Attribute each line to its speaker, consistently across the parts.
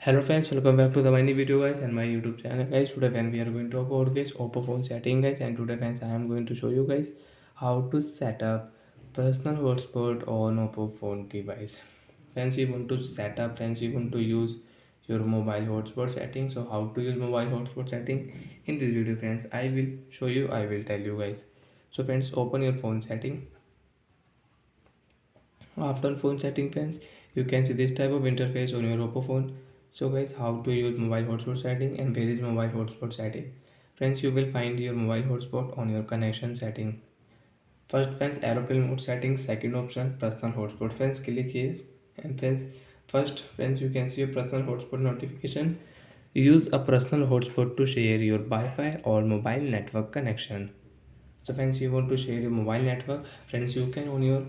Speaker 1: Hello friends, welcome back to the mini video guys and my YouTube channel guys. Today when we are going to talk about guys oppo phone setting guys, and today friends I am going to show you guys how to set up personal hotspot on oppo phone device. Friends, you want to set up, friends, you want to use your mobile hotspot setting. So how to use mobile hotspot setting in this video friends, I will show you, I will tell you guys. So friends, open your phone setting. After phone setting friends, you can see this type of interface on your oppo phone. So guys, how to use mobile hotspot setting and where is mobile hotspot setting? Friends, you will find your mobile hotspot on your connection setting. First friends, aeroplane mode settings. Second option, personal hotspot. Friends, click here. And friends, first friends, you can see your personal hotspot notification. Use a personal hotspot to share your Wi-Fi or mobile network connection. So friends, you want to share your mobile network, friends, you can on your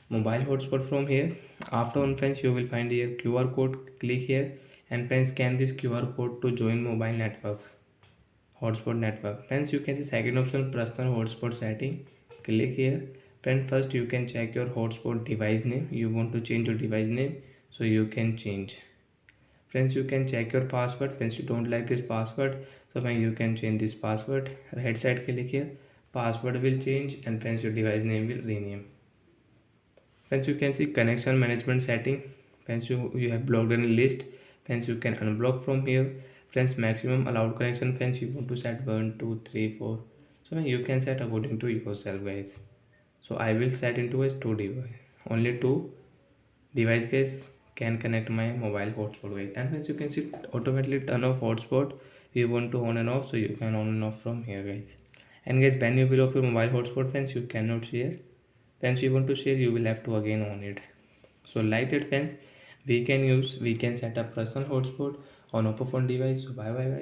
Speaker 1: mobile hotspot from here. After on friends, you will find here QR code. Click here and friends, scan this QR code to join mobile network, hotspot network. Friends, you can see second option, personal hotspot setting. Click here. Friend, first you can check your hotspot device name. You want to change your device name, so you can change. Friends, you can check your password. Friends, you don't like this password, so when you can change this password. Right side click here, password will change and friends, your device name will rename. Friends, you can see connection management setting. Friends, you have blocked any list. Friends, you can unblock from here. Friends, maximum allowed connection, friends, you want to set 1 2 3 4. So you can set according to yourself guys. So I will set into as 2 device, only 2 device guys can connect my mobile hotspot guys. And friends, you can see automatically turn off hotspot. You want to on and off, so you can on and off from here guys. And guys, when you will off your mobile hotspot friends, you cannot share. Friends, you want to share, you will have to again on it. So like that friends, we can set up personal hotspot on oppo phone device. So bye bye guys.